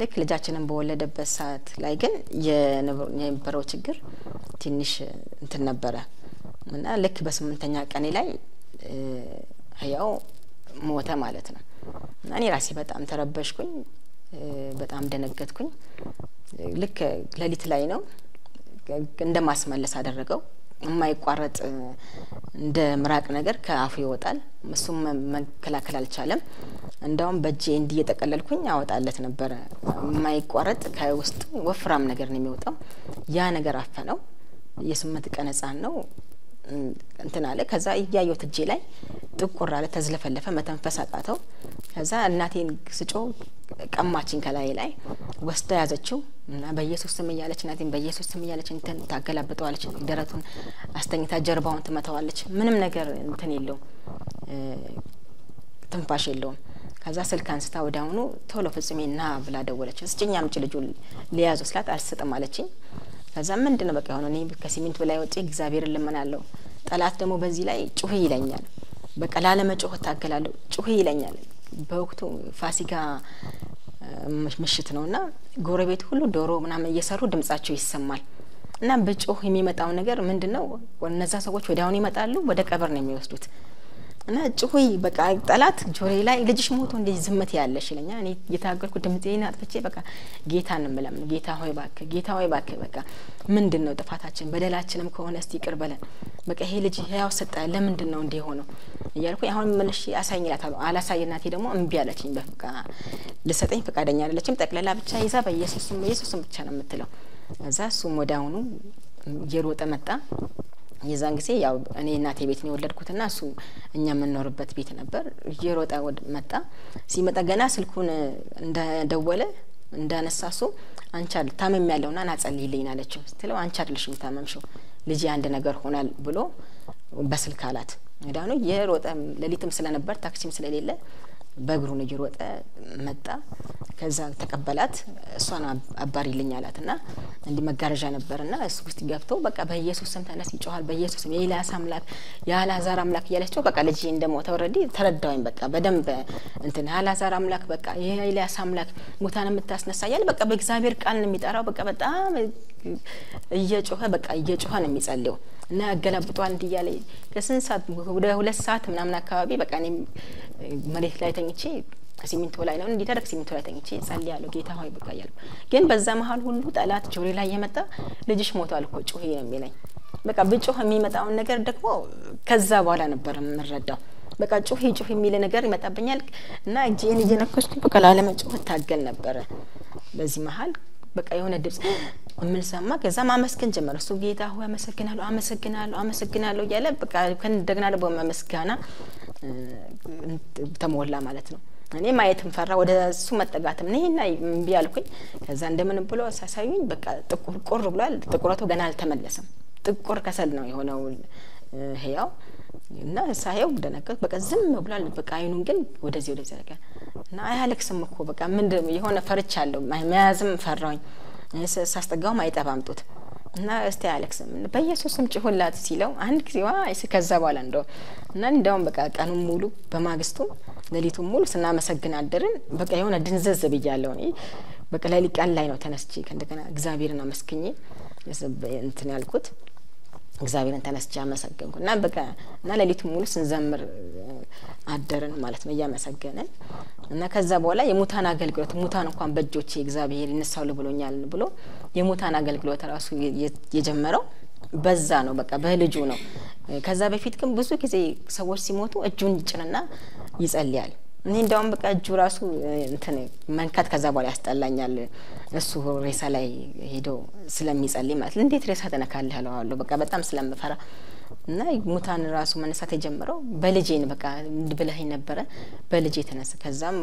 ልክ ልጃችንን በወለደበት ሰዓት ላይ ግን የነበረው ችግር ትንሽ እንትን ነበረ እና ልክ በ8ኛ ቀኔ ላይ ያው ሞተ ማለት ነው እና እኔ ራሴ በጣም ተረበሽኩኝ በጣም ደነገጥኩኝ ልክ ለሊት ላይ ነው እንደማስመለስ አደረገው የማይቋረጥ እንደ ምራቅ ነገር ከአፉ ይወጣል እሱም መከላከል አልቻለም እንዳውም በእጄ እንዲየተቀለልኩኝ አወጣለት ነበር የማይቋረጥ ከውስጥ ወፍራም ነገር ነው የሚወጣው ያ ነገር አፈነው የ8 ቀን ህፃን ነው እንትን አለ ከዛ ያየው እጄ ላይ ጥቁር አለ ተዝለፈለፈ መተንፈስ አቃተው ከዛ እናቴን ስጮ ቀማችን ከላይ ላይ ወስዳ ያዘችው እና በኢየሱስ ስም ያለች እናቴን በኢየሱስ ስም ያለች እንትን ታገላብጠዋለች ደረቱን አስተኝታ ጀርባውን ትመታዋለች ምንም ነገር እንትን የለው ትንፋሽ የለውም ከዛ ስልክ አንስታ ወዳውኑ ቶሎ ፍጽሜና ብላ ደወለች እስጭኛ አምጪ ልጁን ሊያዘው ስላት አልሰጥም አለችኝ ከዛ ምንድነው በቃ ሆኖ እኔ ከሲሚንቶ ላይ ወጪ እግዚአብሔርን ለምናለሁ ጠላት ደግሞ በዚህ ላይ ጩህ ይለኛል በቃ ላለመጮህ ታገላለሁ ጩህ ይለኛል በወቅቱ ፋሲካ ምሽት ነውና ጎረቤት ሁሉ ዶሮ ምናምን እየሰሩ ድምጻቸው ይሰማል እና በጮህ የሚመጣው ነገር ምንድነው ወነዛ ሰዎች ወዳውን ይመጣሉ ወደ ቀብር ነው የሚወስዱት እና ጩህ በቃ ጠላት ጆሬ ላይ ልጅሽ ሞቶ እንደዚህ ዝምት ያለሽ ይለኛል እኔ የታገልኩ ድምጤን አጥፍቼ በቃ ጌታን እንመለም ጌታ ሆይ ባክ በቃ ምንድነው ጥፋታችን በደላችንም ከሆነ እስቲ ይቅር በለን በቃ ይሄ ልጅ ያው ሰጣ ለምንድነው እንደ ሆነው እያልኩኝ አሁን መልሽ ያሳኝላታለሁ አላሳየናቴ ደግሞ እምቢ አለችኝ በቃ ለሰጠኝ ፈቃደኛ አይደለችም ጠቅለላ ብቻ ይዛ በኢየሱስም ብቻ ነው የምትለው እዛ እሱም ወዳውኑ እየሮጠ መጣ የዛን ጊዜ ያው እኔ እናቴ ቤት ነው ወለድኩትና እሱ እኛ የምንኖርበት ቤት ነበር እየሮጠ መጣ ሲመጣ ገና ስልኩን እንደደወለ እንዳነሳሱ አንቻል ታመም ያለውና ናጸልይልኝ አለችው ስትለው አንቻ አይደለሽም ታመምሽው ልጅ አንድ ነገር ሆናል ብሎ በስልክ አላት ዳኑ የሮጠ ለሊትም ስለነበር ታክሲም ስለሌለ በእግሩ ነው እየሮጠ መጣ ከዛ ተቀበላት እሷን አባሪልኝ አላትና እንዲ መጋረጃ ነበርና እሱ ውስጥ ገብቶ በቃ በኢየሱስ ስም ተነስ ይጮሃል በኢየሱስ ስም የኢላስ አምላክ የአልዓዛር አምላክ ያለችው በቃ ልጅ እንደሞተ ኦሬዲ ተረዳውኝ በቃ በደንብ እንትን የአልዓዛር አምላክ በቃ የኢላስ አምላክ ሙታን የምታስነሳ ያለ በቃ በእግዚአብሔር ቃል ነው የሚጠራው በቃ በጣም እየጮኸ ነው የሚጸልየው እና አገላብጧል እንዲያለ ከስንት ሰዓት ወደ 2 ሰዓት ምናምን አካባቢ በቃ እኔ መሬት ላይ ተኝቼ ሲሚንቶ ላይ ነው እንዲደረክ ሲሚንቶ ላይ ተኝቼ ጸልያለሁ ጌታ ሆይ በቃ ያለው ግን በዛ መሃል ሁሉ ጠላት ጆሬ ላይ የመጣ ልጅሽ ሞቷል እኮ ጩሂ ነው የሚለኝ በቃ በጮህ የሚመጣው ነገር ደግሞ ከዛ በኋላ ነበር የምረዳው በቃ ጩሂ የሚል ነገር ይመጣብኛል እና እጄን እየነከስኩ በቃ ላለመጮህ ታገል ነበር በዚህ መሃል በቃ የሆነ ድምጽ ምን ሰማ ከዛ ማመስገን ጀመረ እሱ ጌታ ሆይ አመሰግናለሁ ያለ በቃ ከእንደገና ደግሞ ማመስጋና ተሞላ ማለት ነው እኔ ማየትም ፈራ ወደ እሱ መጠጋትም ነኝና እምቢ አልኩኝ ከዛ እንደምን ብሎ ሳሳዩኝ በቃ ጥቁር ቆር ብሏል ጥቁረቱ ገና አልተመለሰም ጥቁር ከሰል ነው የሆነው ህያው እና ሳየው ደነገጥኩ በቃ ዝም ብሏል በቃ አይኑን ግን ወደዚህ ያረጋ እና አያለክስም እኮ በቃ ምንድነው የሆነ ፈርቻለሁ መያዝም ፈራውኝ ሳስጠጋው ማይጠባምጡት እና እስቲ አያለክስም በኢየሱስም ጭሁላት ሲለው አንድ ጊዜዋ ከዛ በኋላ እንደውም በቃ ቀኑን ሙሉ በማግስቱ ለሊቱን ሙሉ ስናመሰግን አደርን በቃ የሆነ ድንዘዝ ብያለሁ እኔ በቃ ለሊቃን ላይ ነው ተነስቼ ከእንደገና እግዚአብሔርን አመስግኜ እንትን ያልኩት እግዚአብሔርን ተነስቼ አመሰግንኩና በቃ እና ለሊቱን ሙሉ ስንዘምር አደርን ማለት ነው ያመሰገነን እና ከዛ በኋላ የሙታን አገልግሎት ሙታን እንኳን በእጆቼ እግዚአብሔር ይነሳሉ ብሎኛል ብሎ የሙታን አገልግሎት ራሱ የጀመረው በዛ ነው በቃ በልጁ ነው ከዛ በፊት ግን ብዙ ጊዜ ሰዎች ሲሞቱ እጁን ይጭንና ይጸልያል እኔ እንደውም በቃ እጁ ራሱ እንትን መንካት ከዛ በኋላ ያስጠላኛል እሱ ሬሳ ላይ ሄዶ ስለሚጸልይ ማለት እንዴት ሬሳ ተነካለህ አለው በቃ በጣም ስለምፈራ እና ሙታን ራሱ መነሳት የጀመረው በልጄ ነው በቃ ብለህ ነበር በልጄ ተነሳ ከዛም